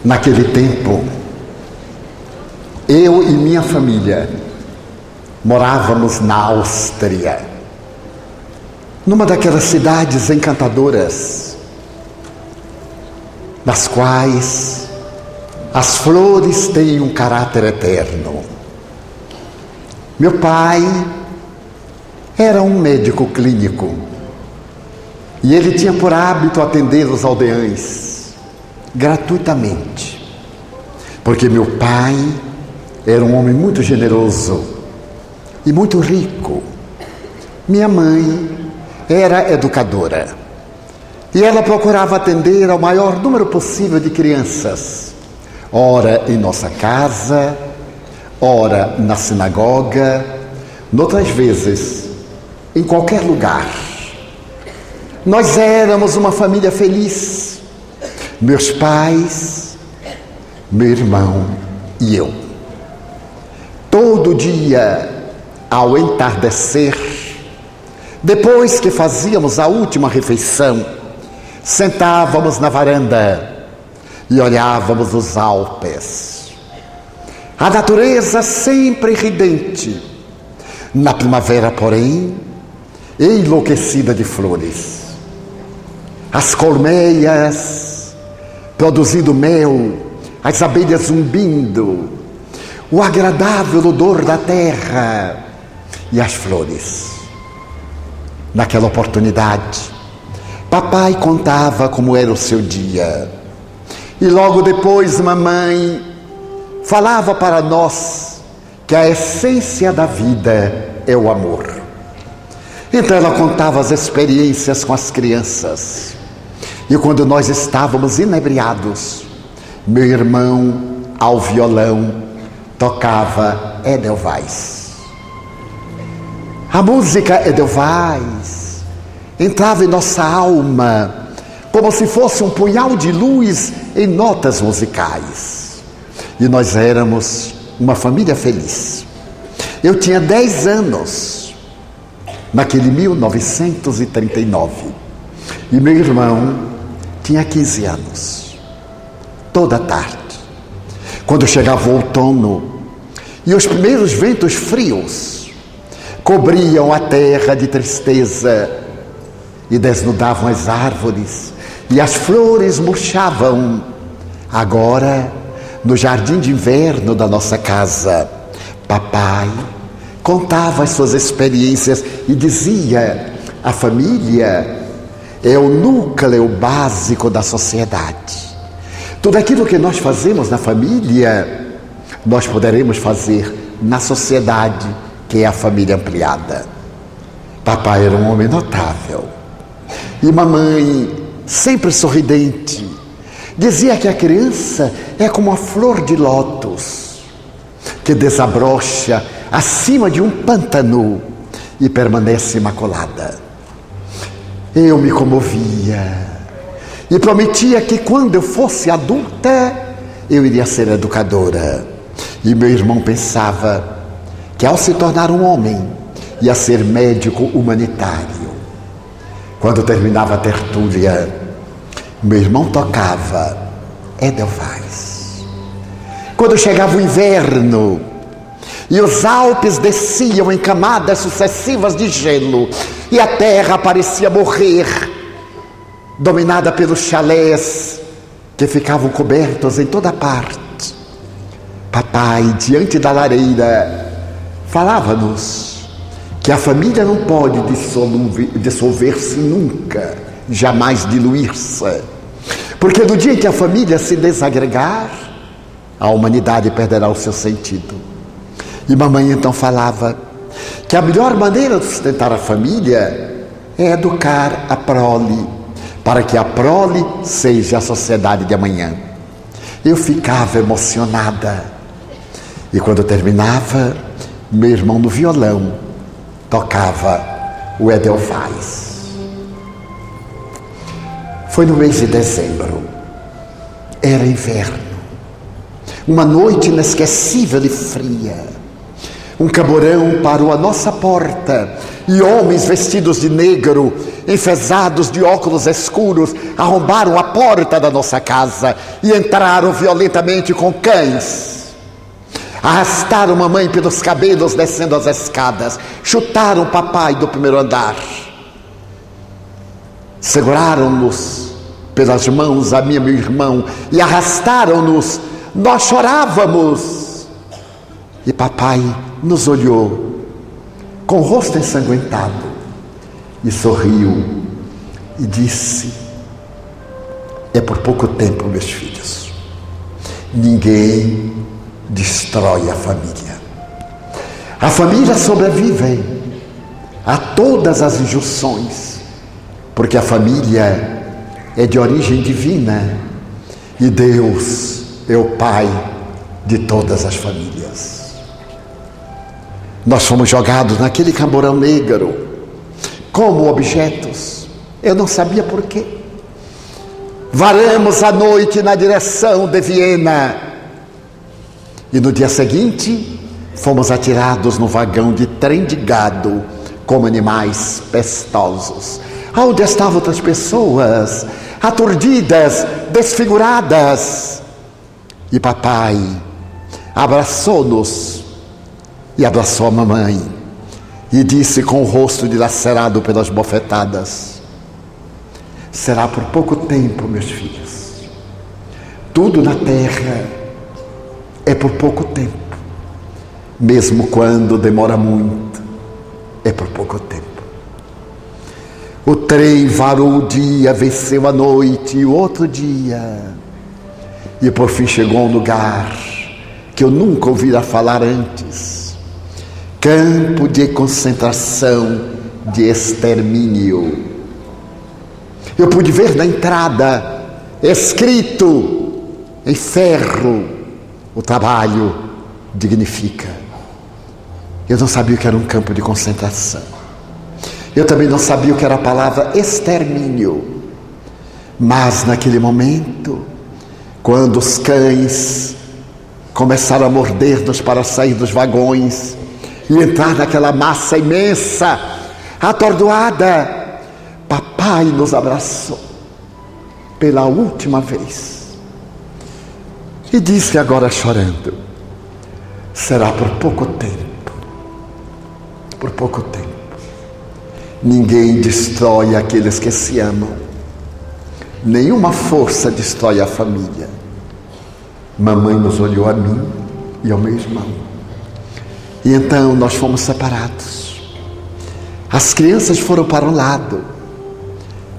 Naquele tempo, eu e minha família morávamos na Áustria, numa daquelas cidades encantadoras, nas quais as flores têm um caráter eterno. Meu pai era um médico clínico e ele tinha por hábito atender os aldeães gratuitamente, porque meu pai era um homem muito generoso e muito rico. Minha mãe era educadora e ela procurava atender ao maior número possível de crianças, ora em nossa casa, ora na sinagoga, noutras vezes em qualquer lugar. Nós éramos uma família feliz, meus pais, meu irmão e eu. Todo dia, ao entardecer, depois que fazíamos a última refeição, sentávamos na varanda e olhávamos os Alpes. A natureza sempre ridente, na primavera, porém, enlouquecida de flores. As colmeias produzindo mel, as abelhas zumbindo, o agradável odor da terra e as flores. Naquela oportunidade, papai contava como era o seu dia. E logo depois, mamãe falava para nós que a essência da vida é o amor. Então ela contava as experiências com as crianças. E quando nós estávamos inebriados, meu irmão, ao violão, tocava Edelweiss. A música Edelweiss entrava em nossa alma como se fosse um punhal de luz em notas musicais. E nós éramos uma família feliz. Eu tinha 10 anos, naquele 1939, e meu irmão tinha 15 anos. Toda tarde, quando chegava o outono e os primeiros ventos frios cobriam a terra de tristeza e desnudavam as árvores e as flores murchavam. Agora, no jardim de inverno da nossa casa, papai contava as suas experiências e dizia: a família é o núcleo básico da sociedade. Tudo aquilo que nós fazemos na família, nós poderemos fazer na sociedade, que é a família ampliada. Papai era um homem notável. E mamãe, sempre sorridente, dizia que a criança é como a flor de lótus, que desabrocha acima de um pântano e permanece imaculada. Eu me comovia e prometia que quando eu fosse adulta, eu iria ser educadora. E meu irmão pensava que ao se tornar um homem, ia ser médico humanitário. Quando terminava a tertúlia, meu irmão tocava Edelweiss. Quando chegava o inverno e os Alpes desciam em camadas sucessivas de gelo e a terra parecia morrer, dominada pelos chalés que ficavam cobertos em toda parte, papai, diante da lareira, falava-nos que a família não pode dissolver-se nunca, jamais diluir-se, porque no dia em que a família se desagregar, a humanidade perderá o seu sentido. E mamãe então falava que a melhor maneira de sustentar a família é educar a prole, para que a prole seja a sociedade de amanhã. Eu ficava emocionada. E quando terminava, meu irmão no violão tocava o Edelweiss. Foi no mês de dezembro. Era inverno. Uma noite inesquecível e fria. Um camorão parou à nossa porta e homens vestidos de negro, enfesados de óculos escuros, arrombaram a porta da nossa casa e entraram violentamente com cães. Arrastaram mamãe pelos cabelos descendo as escadas, chutaram papai do primeiro andar. Seguraram-nos pelas mãos, a mim e meu irmão, e arrastaram-nos. Nós chorávamos. E papai nos olhou com o rosto ensanguentado e sorriu e disse: é por pouco tempo, meus filhos. Ninguém destrói a família. A família sobrevive a todas as injunções, porque a família é de origem divina e Deus é o Pai de todas as famílias. Nós fomos jogados naquele camorão negro como objetos. Eu não sabia por quê. Varamos a noite na direção de Viena e no dia seguinte fomos atirados no vagão de trem de gado como animais pestosos. Onde estavam outras pessoas aturdidas, desfiguradas? E papai abraçou-nos e abraçou a mamãe e disse com o rosto dilacerado pelas bofetadas: será por pouco tempo, meus filhos. Tudo na terra é por pouco tempo. Mesmo quando demora muito, é por pouco tempo. O trem varou o dia, venceu a noite e o outro dia, e por fim chegou a um lugar que eu nunca ouvira falar antes: campo de concentração, de extermínio. Eu pude ver na entrada, escrito em ferro: o trabalho dignifica. Eu não sabia o que era um campo de concentração. Eu também não sabia o que era a palavra extermínio. Mas naquele momento, quando os cães começaram a morder-nos para sair dos vagões e entrar naquela massa imensa, atordoada, papai nos abraçou pela última vez e disse agora chorando: será por pouco tempo, por pouco tempo. Ninguém destrói aqueles que se amam. Nenhuma força destrói a família. Mamãe nos olhou a mim e ao meu irmão. E então nós fomos separados. As crianças foram para um lado,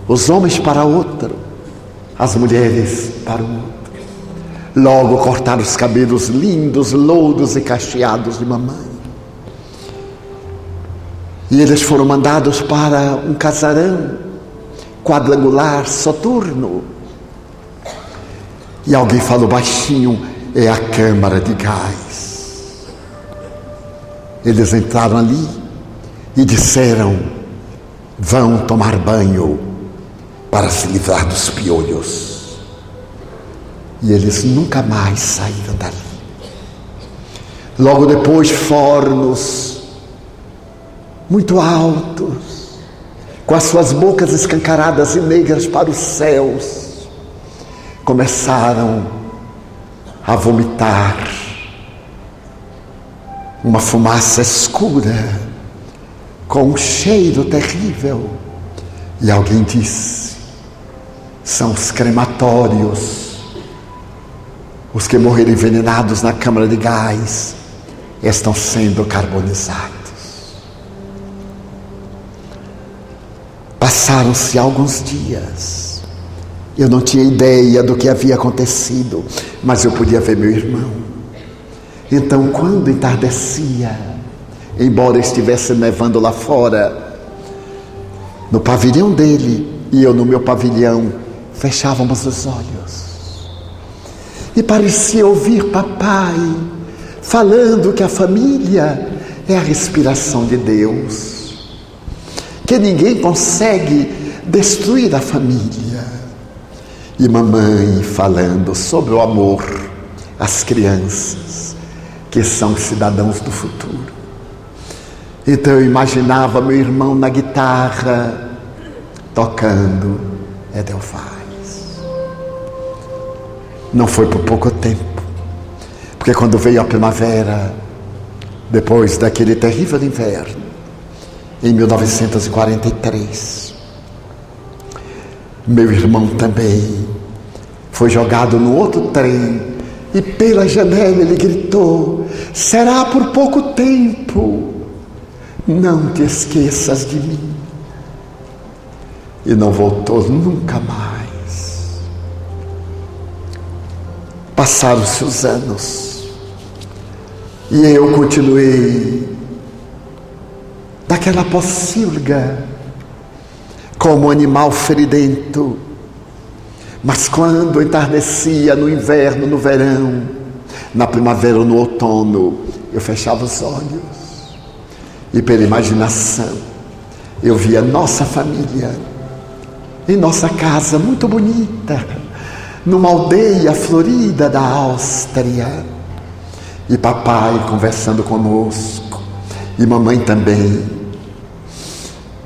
os homens para outro, as mulheres para o outro. Logo cortaram os cabelos lindos, louros e cacheados de mamãe. E eles foram mandados para um casarão quadrangular, soturno. E alguém falou baixinho: é a câmara de gás. Eles entraram ali e disseram: vão tomar banho para se livrar dos piolhos. E eles nunca mais saíram dali. Logo depois, fornos muito altos, com as suas bocas escancaradas e negras para os céus, começaram a vomitar uma fumaça escura, com um cheiro terrível. E alguém disse: são os crematórios. Os que morreram envenenados na câmara de gás estão sendo carbonizados. Passaram-se alguns dias. Eu não tinha ideia do que havia acontecido, mas eu podia ver meu irmão. Então, quando entardecia, embora estivesse nevando lá fora, no pavilhão dele e eu no meu pavilhão, fechávamos os olhos e parecia ouvir papai falando que a família é a respiração de Deus, que ninguém consegue destruir a família, e mamãe falando sobre o amor às crianças, que são cidadãos do futuro. Então eu imaginava meu irmão na guitarra, tocando Edelweiss. Não foi por pouco tempo, porque quando veio a primavera, depois daquele terrível inverno, em 1943, meu irmão também foi jogado no outro trem e pela janela ele gritou: será por pouco tempo, não te esqueças de mim. E não voltou nunca mais. Passaram-se os anos e eu continuei daquela pocilga, como um animal feridento. Mas quando entardecia no inverno, no verão, na primavera ou no outono, eu fechava os olhos e pela imaginação eu via nossa família em nossa casa muito bonita, numa aldeia florida da Áustria, e papai conversando conosco e mamãe também,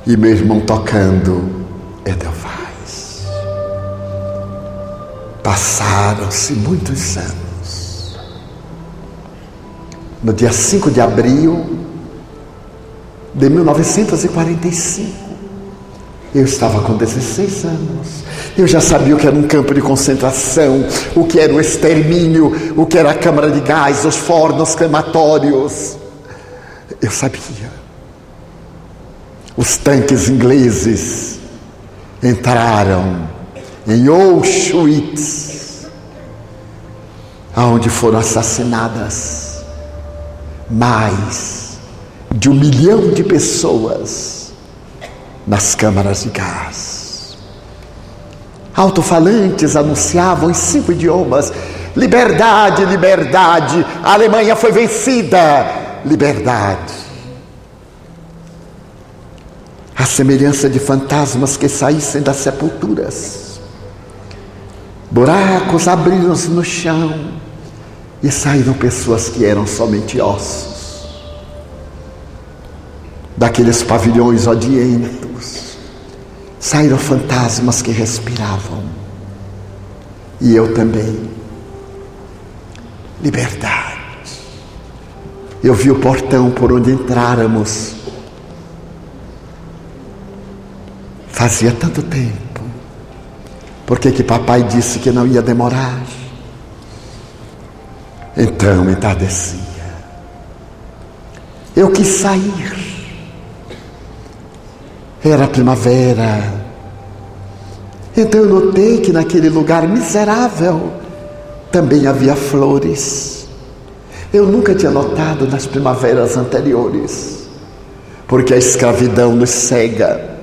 e meu irmão tocando Edelweiss. Passaram-se muitos anos. No dia 5 de abril de 1945, eu estava com 16 anos. Eu já sabia o que era um campo de concentração, o que era o extermínio, o que era a câmara de gás, os fornos crematórios. Eu sabia. Os tanques ingleses entraram em Auschwitz, onde foram assassinadas mais de 1 milhão de pessoas nas câmaras de gás. Alto-falantes anunciavam em 5 idiomas: liberdade, liberdade, a Alemanha foi vencida, liberdade. A semelhança de fantasmas que saíssem das sepulturas, buracos abriram-se no chão e saíram pessoas que eram somente ossos. Daqueles pavilhões odientos saíram fantasmas que respiravam, e eu também. Liberdade. Eu vi o portão por onde entráramos. Fazia tanto tempo. Por que papai disse que não ia demorar? Então entardecia. Eu quis sair. Era primavera. Então eu notei que naquele lugar miserável também havia flores. Eu nunca tinha notado nas primaveras anteriores, porque a escravidão nos cega.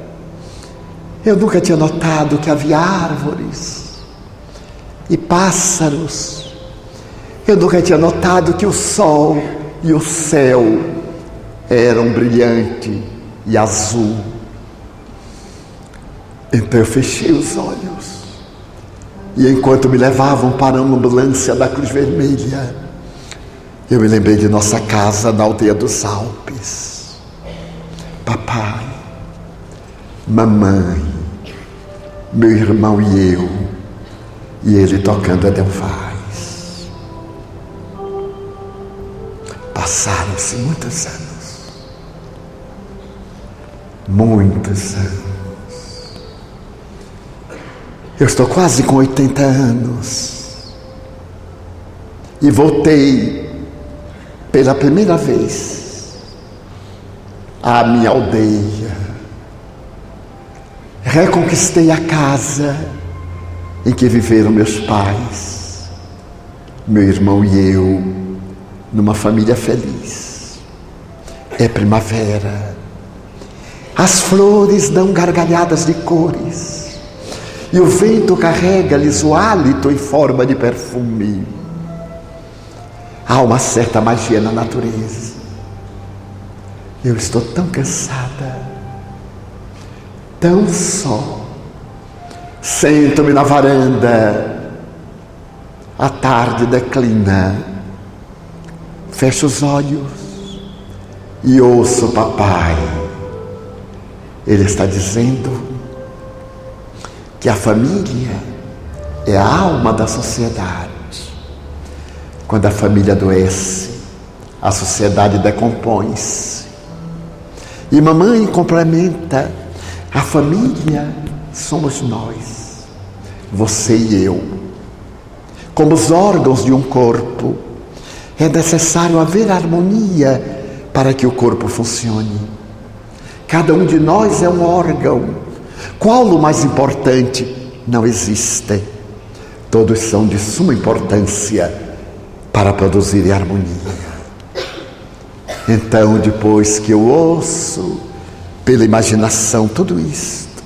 Eu nunca tinha notado que havia árvores e pássaros. Eu nunca tinha notado que o sol e o céu eram brilhante e azul. Então eu fechei os olhos, e enquanto me levavam para uma ambulância da Cruz Vermelha, eu me lembrei de nossa casa na aldeia dos Alpes. Papai, mamãe, meu irmão e eu, e ele tocando Edelweiss. Passaram-se muitos anos. Muitos anos. Eu estou quase com 80 anos e voltei pela primeira vez à minha aldeia. Reconquistei a casa em que viveram meus pais, meu irmão e eu, numa família feliz. É primavera. As flores dão gargalhadas de cores. E o vento carrega-lhes o hálito em forma de perfume. Há uma certa magia na natureza. Eu estou tão cansada, tão só. Sento-me na varanda. A tarde declina. Fecho os olhos e ouço o papai. Ele está dizendo que a família é a alma da sociedade. Quando a família adoece, a sociedade decompõe-se. E mamãe complementa: a família somos nós, você e eu. Como os órgãos de um corpo, é necessário haver harmonia para que o corpo funcione. Cada um de nós é um órgão. Qual o mais importante? Não existe. Todos são de suma importância para produzir harmonia. Então, depois que eu ouço pela imaginação tudo isto,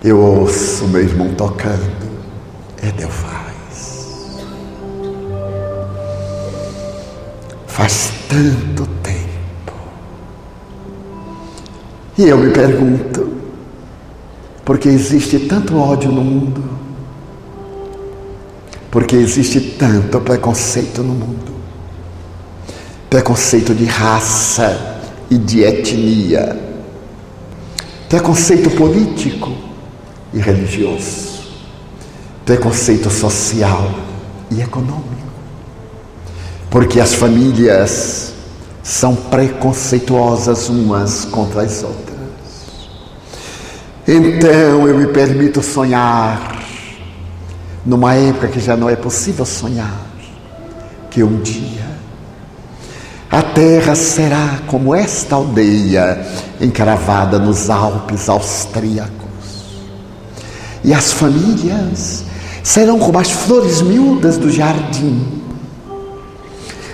eu ouço meu irmão tocando Edelweiss. Faz tanto tempo. E eu me pergunto, por que existe tanto ódio no mundo? Por que existe tanto preconceito no mundo? Preconceito de raça e de etnia. Preconceito político e religioso. Preconceito social e econômico. Porque as famílias são preconceituosas umas contra as outras. Então eu me permito sonhar, numa época que já não é possível sonhar, que um dia a terra será como esta aldeia encravada nos Alpes austríacos. E as famílias serão como as flores miúdas do jardim.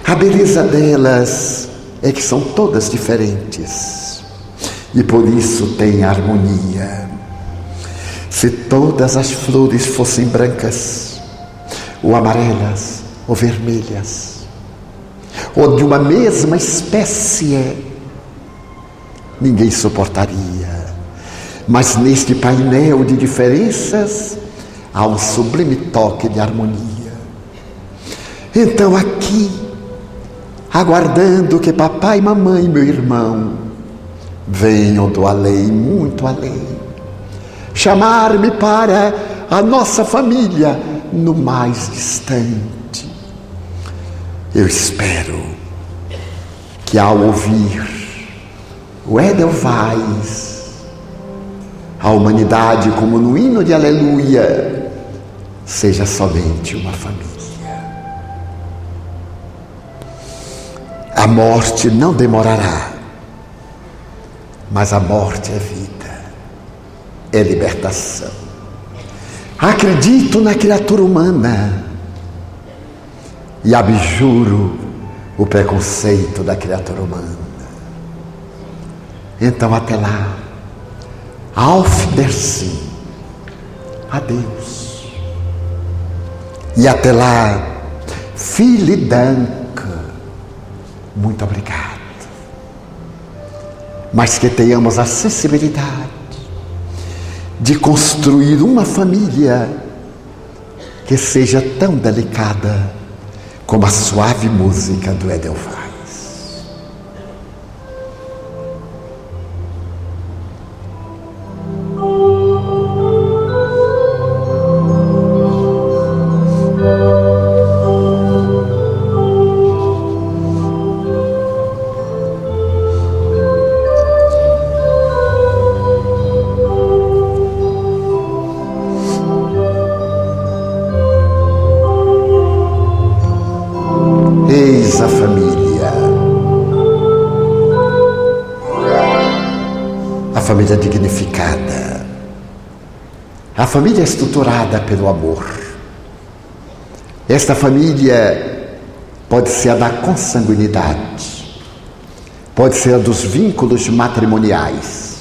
A beleza delas é que são todas diferentes. E por isso tem harmonia. Se todas as flores fossem brancas, ou amarelas, ou vermelhas, ou de uma mesma espécie, ninguém suportaria. Mas neste painel de diferenças, há um sublime toque de harmonia. Então aqui, aguardando que papai, mamãe e meu irmão venham do além, muito além, chamar-me para a nossa família no mais distante. Eu espero que ao ouvir o Edelweiss, a humanidade como no hino de aleluia, seja somente uma família. A morte não demorará, mas a morte é vida, é libertação. Acredito na criatura humana e abjuro o preconceito da criatura humana. Então até lá, Auf Wiedersehen, adeus. E até lá, vielen Dank, muito obrigado. Mas que tenhamos a sensibilidade de construir uma família que seja tão delicada como a suave música do Edelweiss. Eis a família. A família dignificada. A família estruturada pelo amor. Esta família pode ser a da consanguinidade, pode ser a dos vínculos matrimoniais,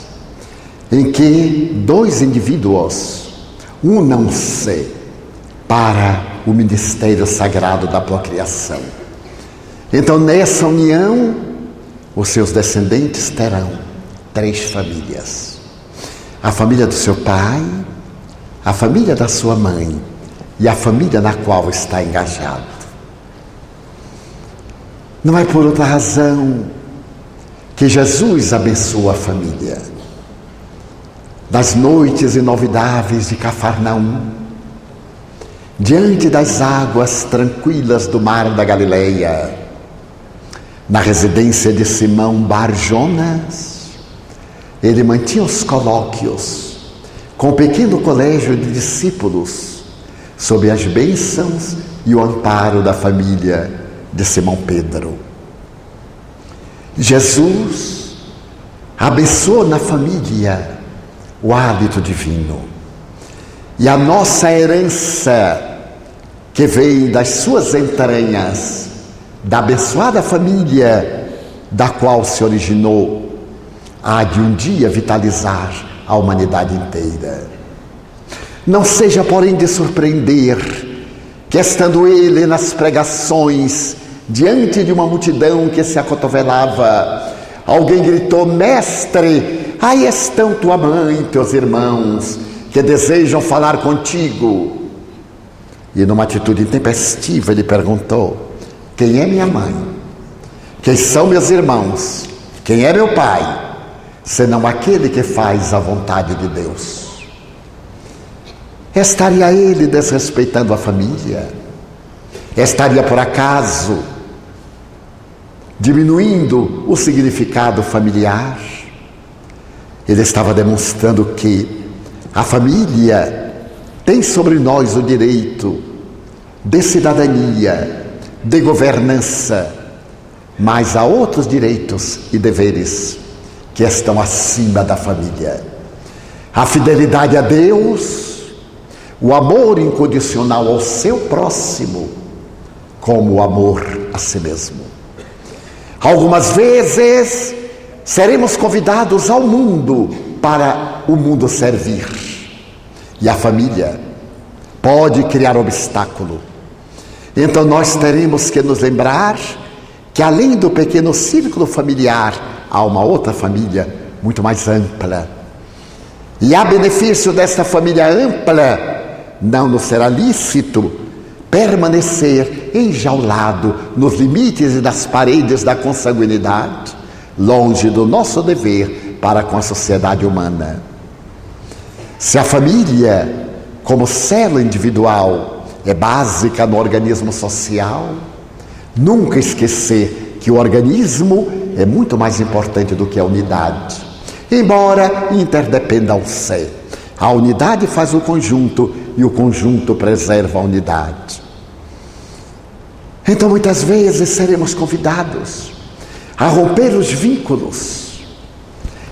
em que dois indivíduos unam-se para o ministério sagrado da procriação. Então, nessa união, os seus descendentes terão 3 famílias. A família do seu pai, a família da sua mãe e a família na qual está engajado. Não é por outra razão que Jesus abençoa a família. Nas noites inolvidáveis de Cafarnaum, diante das águas tranquilas do mar da Galileia, na residência de Simão Bar Jonas, ele mantinha os colóquios com o pequeno colégio de discípulos, sob as bênçãos e o amparo da família de Simão Pedro. Jesus abençoou na família o hálito divino. E a nossa herança, que vem das suas entranhas, da abençoada família da qual se originou, há de um dia vitalizar a humanidade inteira. Não seja, porém, de surpreender que, estando ele nas pregações, diante de uma multidão que se acotovelava, alguém gritou: Mestre, aí estão tua mãe, teus irmãos, que desejam falar contigo. E numa atitude intempestiva ele perguntou: quem é minha mãe? Quem são meus irmãos? Quem é meu pai? Senão aquele que faz a vontade de Deus. Estaria ele desrespeitando a família? Estaria, por acaso, diminuindo o significado familiar? Ele estava demonstrando que a família tem sobre nós o direito de cidadania, de governança, mas há outros direitos e deveres que estão acima da família. A fidelidade a Deus, o amor incondicional ao seu próximo, como o amor a si mesmo. Algumas vezes seremos convidados ao mundo para o mundo servir. E a família pode criar obstáculo. Então nós teremos que nos lembrar que, além do pequeno círculo familiar, há uma outra família muito mais ampla. E a benefício desta família ampla, não nos será lícito permanecer enjaulado nos limites e nas paredes da consanguinidade, longe do nosso dever para com a sociedade humana. Se a família, como célula individual, é básica no organismo social, nunca esquecer que o organismo é muito mais importante do que a unidade, embora interdependam se. A unidade faz o conjunto e o conjunto preserva a unidade. Então, muitas vezes seremos convidados a romper os vínculos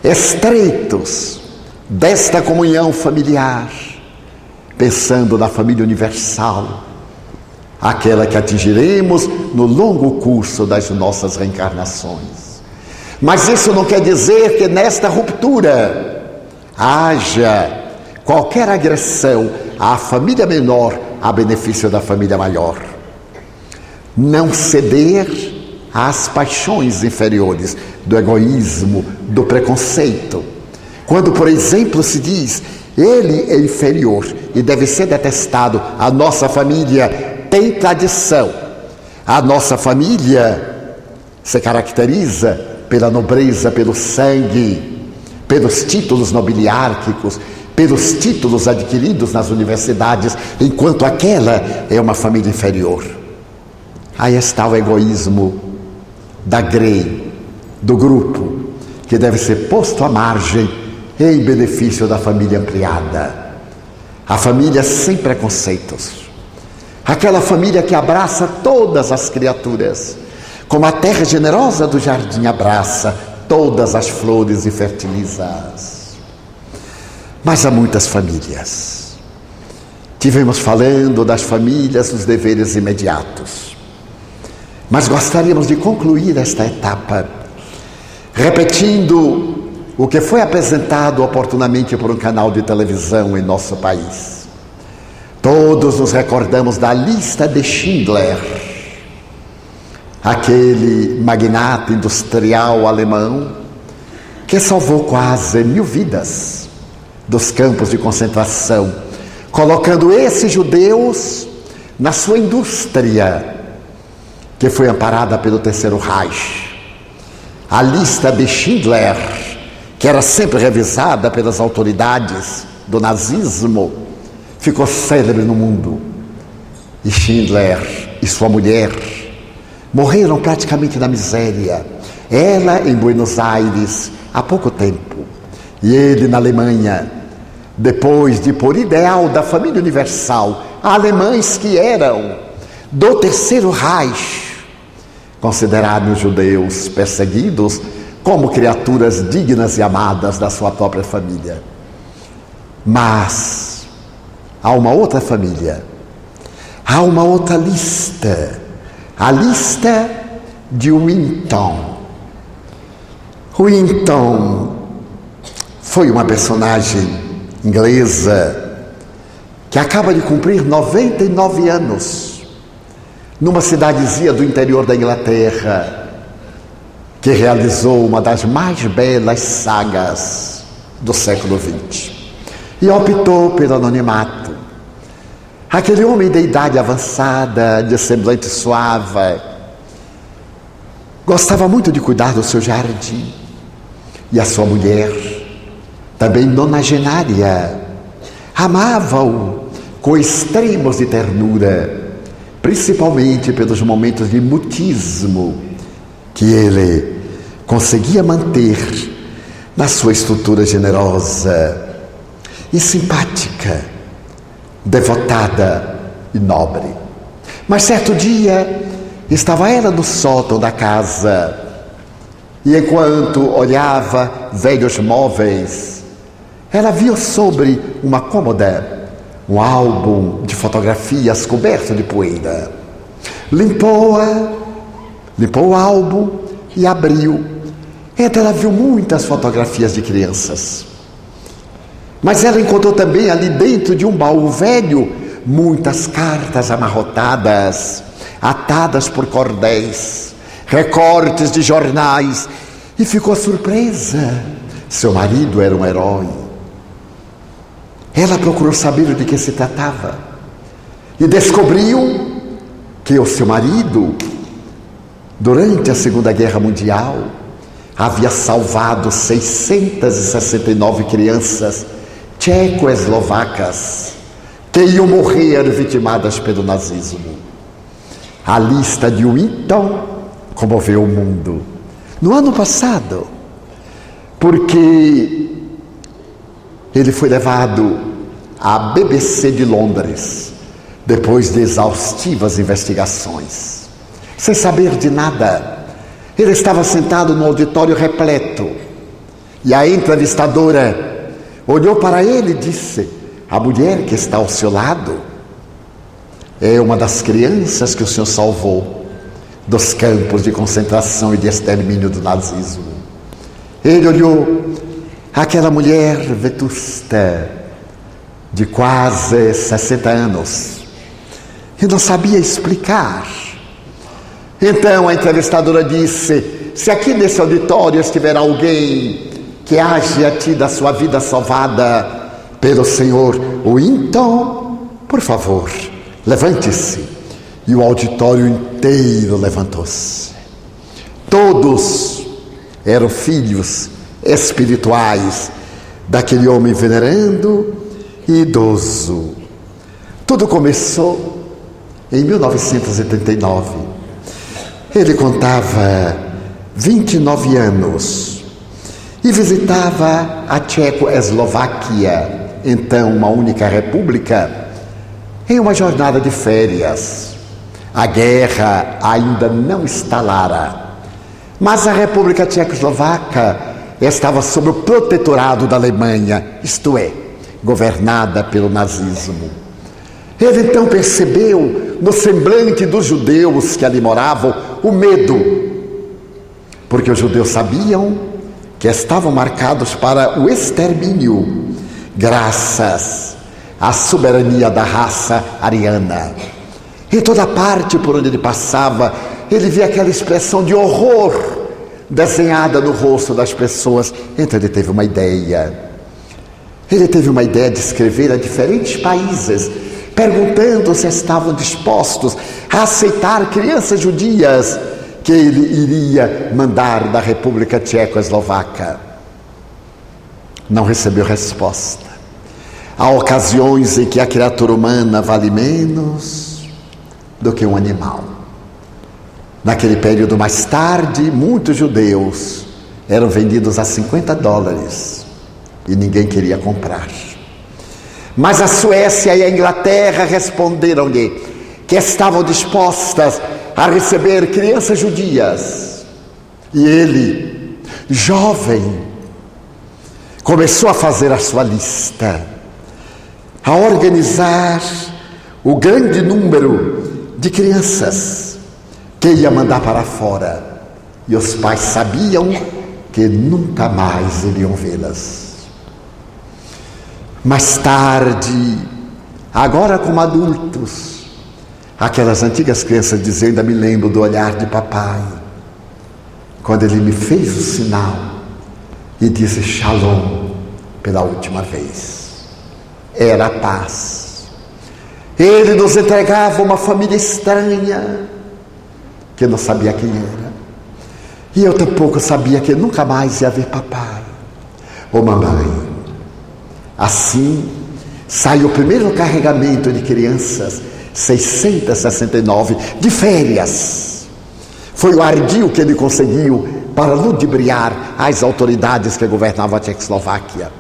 estreitos desta comunhão familiar, pensando na família universal, aquela que atingiremos no longo curso das nossas reencarnações. Mas isso não quer dizer que nesta ruptura haja qualquer agressão à família menor a benefício da família maior. Não ceder às paixões inferiores, do egoísmo, do preconceito. Quando, por exemplo, se diz: ele é inferior e deve ser detestado, a nossa família tem tradição, a nossa família se caracteriza pela nobreza, pelo sangue, pelos títulos nobiliárquicos, pelos títulos adquiridos nas universidades, enquanto aquela é uma família inferior. Aí está o egoísmo da grei, do grupo, que deve ser posto à margem em benefício da família ampliada. A família sem preconceitos. Aquela família que abraça todas as criaturas, como a terra generosa do jardim abraça todas as flores e fertiliza-as. Mas há muitas famílias. Tivemos falando das famílias, dos deveres imediatos. Mas gostaríamos de concluir esta etapa repetindo o que foi apresentado oportunamente por um canal de televisão em nosso país. Todos nos recordamos da lista de Schindler, aquele magnata industrial alemão que salvou quase 1000 vidas dos campos de concentração, colocando esses judeus na sua indústria, que foi amparada pelo Terceiro Reich, A lista de Schindler, que era sempre revisada pelas autoridades do nazismo, ficou célebre no mundo. E Schindler e sua mulher morreram praticamente na miséria. Ela em Buenos Aires há pouco tempo e ele na Alemanha, depois de por ideal da família universal, alemães que eram do Terceiro Reich, consideraram os judeus perseguidos como criaturas dignas e amadas da sua própria família. Mas há uma outra família, há uma outra lista, a lista de Winton. Winton foi uma personagem inglesa que acaba de cumprir 99 anos numa cidadezinha do interior da Inglaterra, que realizou uma das mais belas sagas do século XX e optou pelo anonimato. Aquele homem de idade avançada, de semblante suave, gostava muito de cuidar do seu jardim. E a sua mulher, também nonagenária, amava-o com extremos de ternura, principalmente pelos momentos de mutismo que ele conseguia manter na sua estrutura generosa e simpática, devotada e nobre. Mas certo dia, estava ela no sótão da casa e enquanto olhava velhos móveis, ela viu sobre uma cômoda um álbum de fotografias coberto de poeira. Limpou o álbum e abriu. Então ela viu muitas fotografias de crianças. Mas ela encontrou também ali dentro de um baú velho muitas cartas amarrotadas, atadas por cordéis, recortes de jornais, e ficou surpresa. Seu marido era um herói. Ela procurou saber de que se tratava e descobriu que o seu marido, durante a Segunda Guerra Mundial, havia salvado 669 crianças tcheco-eslovacas que iam morrer vitimadas pelo nazismo. A lista de Winton comoveu o mundo no ano passado, porque ele foi levado à BBC de Londres depois de exaustivas investigações. Sem saber de nada, ele estava sentado no auditório repleto e a entrevistadora olhou para ele e disse: a mulher que está ao seu lado é uma das crianças que o senhor salvou dos campos de concentração e de extermínio do nazismo. Ele olhou aquela mulher vetusta de quase 60 anos e não sabia explicar. Então a entrevistadora disse: se aqui nesse auditório estiver alguém que haja tido a sua vida salvada pelo senhor Winton, por favor, levante-se. E o auditório inteiro levantou-se. Todos eram filhos espirituais daquele homem venerando e idoso. Tudo começou em 1989. Ele contava 29 anos e visitava a Tcheco-Eslováquia, então uma única república, em uma jornada de férias. A guerra ainda não estalara, mas a República Tchecoslovaca estava sob o protetorado da Alemanha, isto é, governada pelo nazismo. Ele então percebeu no semblante dos judeus que ali moravam o medo, porque os judeus sabiam que estavam marcados para o extermínio, graças à soberania da raça ariana. Em toda parte por onde ele passava, ele via aquela expressão de horror desenhada no rosto das pessoas. Então ele teve uma ideia. Ele teve uma ideia de escrever a diferentes países, perguntando se estavam dispostos a aceitar crianças judias que que ele iria mandar da República Tchecoslovaca. Não recebeu resposta. Há ocasiões em que a criatura humana vale menos do que um animal. Naquele período mais tarde, muitos judeus eram vendidos a $50 e ninguém queria comprar. Mas a Suécia e a Inglaterra responderam-lhe que estavam dispostas a receber crianças judias. E ele, jovem, começou a fazer a sua lista, a organizar o grande número de crianças que ia mandar para fora. E os pais sabiam que nunca mais iriam vê-las. Mais tarde, agora como adultos, aquelas antigas crianças diziam, ainda me lembro do olhar de papai, quando ele me fez o sinal e disse Shalom pela última vez. Era a paz. Ele nos entregava uma família estranha, que eu não sabia quem era. E eu tampouco sabia que nunca mais ia ver papai ou mamãe. Assim, saiu o primeiro carregamento de crianças, 669, de férias. Foi o ardil que ele conseguiu para ludibriar as autoridades que governavam a Tchecoslováquia.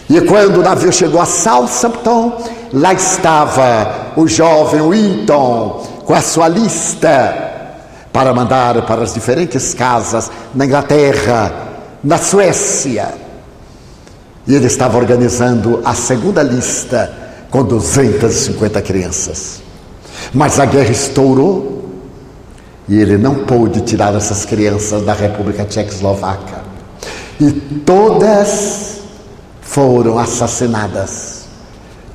E quando o navio chegou a Southampton, lá estava o jovem Winton com a sua lista para mandar para as diferentes casas na Inglaterra, na Suécia. E ele estava organizando a segunda lista com 250 crianças. Mas a guerra estourou e ele não pôde tirar essas crianças da República Tchecoslovaca. E todas foram assassinadas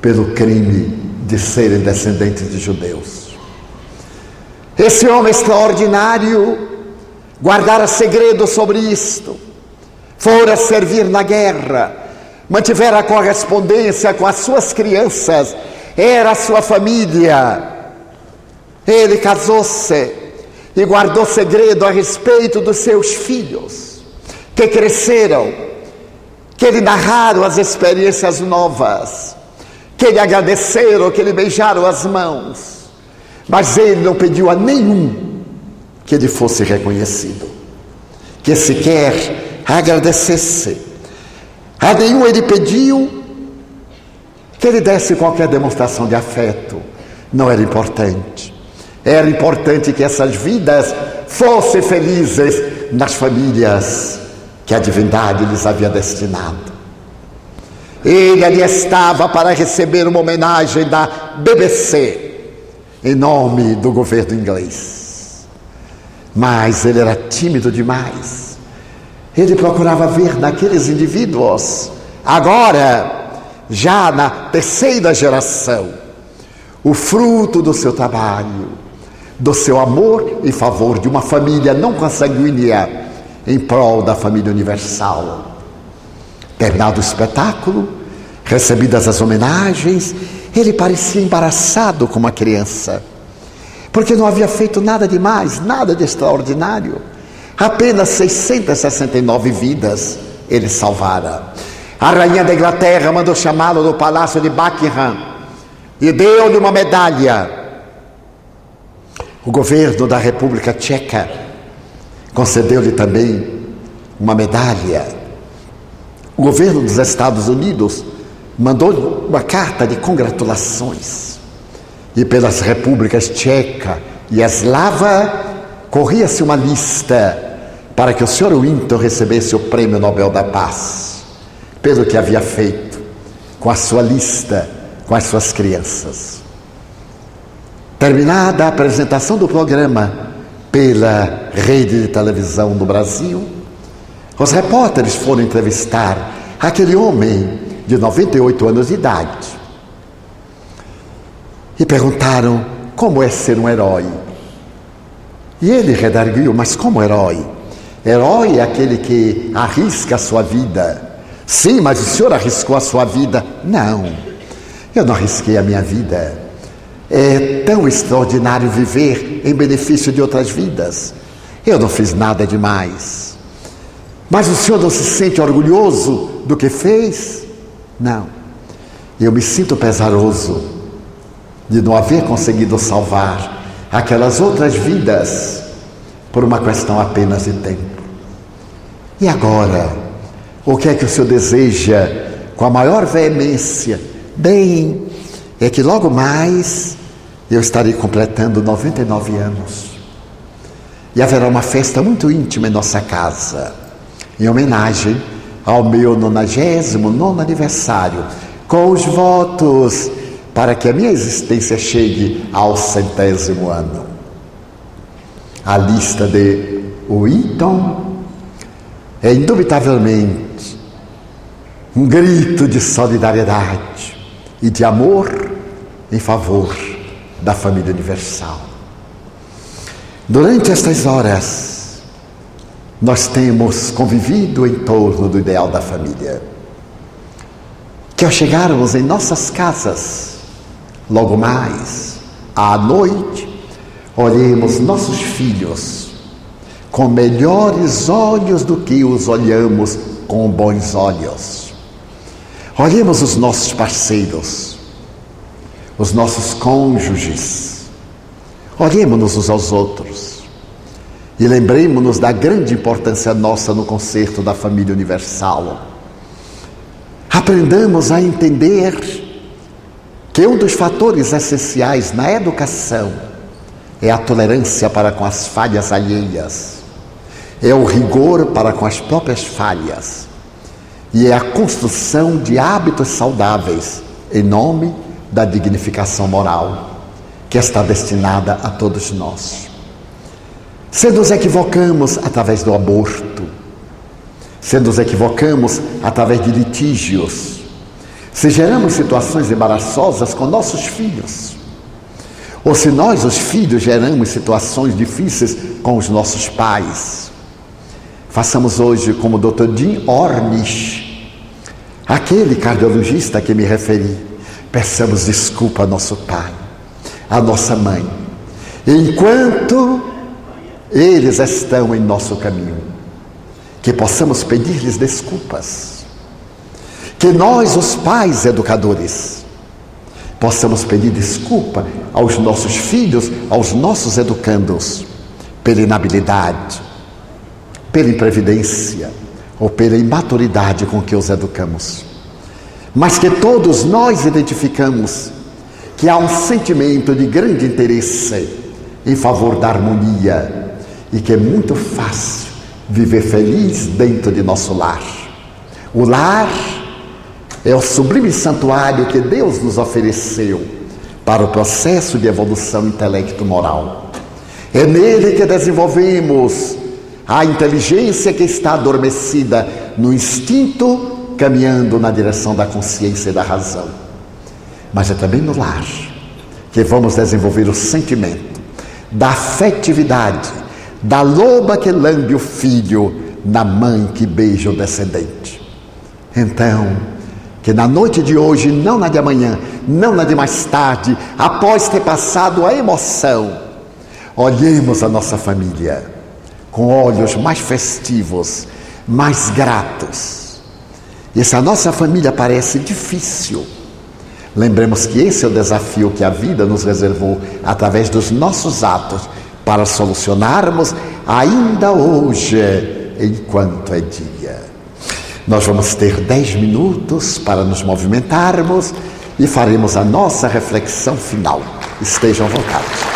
pelo crime de serem descendentes de judeus. Esse homem extraordinário guardara segredo sobre isto, fora servir na guerra, mantivera a correspondência com as suas crianças, era a sua família. Ele casou-se e guardou segredo a respeito dos seus filhos, que cresceram, que lhe narraram as experiências novas, que lhe agradeceram, que lhe beijaram as mãos. Mas ele não pediu a nenhum que ele fosse reconhecido, que sequer agradecesse. A nenhum ele pediu que ele desse qualquer demonstração de afeto. Não era importante. Era importante que essas vidas fossem felizes nas famílias que a divindade lhes havia destinado. Ele ali estava para receber uma homenagem da BBC, em nome do governo inglês. Mas ele era tímido demais. Ele procurava ver naqueles indivíduos, agora, já na terceira geração, o fruto do seu trabalho, do seu amor em favor de uma família não consanguínea, em prol da família universal. Terminado o espetáculo, recebidas as homenagens, ele parecia embaraçado como uma criança, porque não havia feito nada demais, nada de extraordinário. Apenas 669 vidas ele salvara. A rainha da Inglaterra mandou chamá-lo do palácio de Buckingham e deu-lhe uma medalha. O governo da República Tcheca concedeu-lhe também uma medalha. O governo dos Estados Unidos mandou uma carta de congratulações. E pelas repúblicas tcheca e eslava, corria-se uma lista para que o Sr. Winton recebesse o Prêmio Nobel da Paz, pelo que havia feito com a sua lista, com as suas crianças. Terminada a apresentação do programa pela rede de televisão do Brasil, os repórteres foram entrevistar aquele homem de 98 anos de idade e perguntaram como é ser um herói. E ele redarguiu, mas como herói? Herói é aquele que arrisca a sua vida. Sim, mas o senhor arriscou a sua vida. Não, eu não arrisquei a minha vida. É tão extraordinário viver em benefício de outras vidas. Eu não fiz nada demais. Mas o senhor não se sente orgulhoso do que fez? Não. Eu me sinto pesaroso de não haver conseguido salvar aquelas outras vidas por uma questão apenas de tempo. E agora, o que é que o senhor deseja com a maior veemência? Bem, é que logo mais eu estarei completando 99 anos. E haverá uma festa muito íntima em nossa casa, em homenagem ao meu 99º aniversário, com os votos para que a minha existência chegue ao 100º ano. A lista de Whitton é indubitavelmente um grito de solidariedade e de amor em favor da família universal. Durante estas horas, nós temos convivido em torno do ideal da família. Que ao chegarmos em nossas casas, logo mais, à noite, olhemos nossos filhos com melhores olhos do que os olhamos com bons olhos. Olhemos os nossos parceiros, os nossos cônjuges, olhemos-nos uns aos outros e lembremos-nos da grande importância nossa no concerto da família universal. Aprendamos a entender que um dos fatores essenciais na educação é a tolerância para com as falhas alheias, é o rigor para com as próprias falhas e é a construção de hábitos saudáveis em nome da dignificação moral que está destinada a todos nós. Se nos equivocamos através do aborto, se nos equivocamos através de litígios, se geramos situações embaraçosas com nossos filhos, ou se nós, os filhos, geramos situações difíceis com os nossos pais, façamos hoje como o Dr. Jim Ornish, aquele cardiologista a que me referi, peçamos desculpa ao nosso pai, à nossa mãe, enquanto eles estão em nosso caminho, que possamos pedir-lhes desculpas, que nós, os pais educadores, possamos pedir desculpa aos nossos filhos, aos nossos educandos, pela inabilidade, pela imprevidência ou pela imaturidade com que os educamos. Mas que todos nós identificamos que há um sentimento de grande interesse em favor da harmonia e que é muito fácil viver feliz dentro de nosso lar. O lar é o sublime santuário que Deus nos ofereceu para o processo de evolução intelecto-moral. É nele que desenvolvemos a inteligência que está adormecida no instinto, caminhando na direção da consciência e da razão. Mas é também no lar que vamos desenvolver o sentimento da afetividade, da loba que lambe o filho, na mãe que beija o descendente. Então, que na noite de hoje, não na de amanhã, não na de mais tarde, após ter passado a emoção, olhemos a nossa família com olhos mais festivos, mais gratos. E se a nossa família parece difícil, lembremos que esse é o desafio que a vida nos reservou através dos nossos atos para solucionarmos ainda hoje, enquanto é dia. Nós vamos ter 10 minutos para nos movimentarmos e faremos a nossa reflexão final. Estejam à vontade.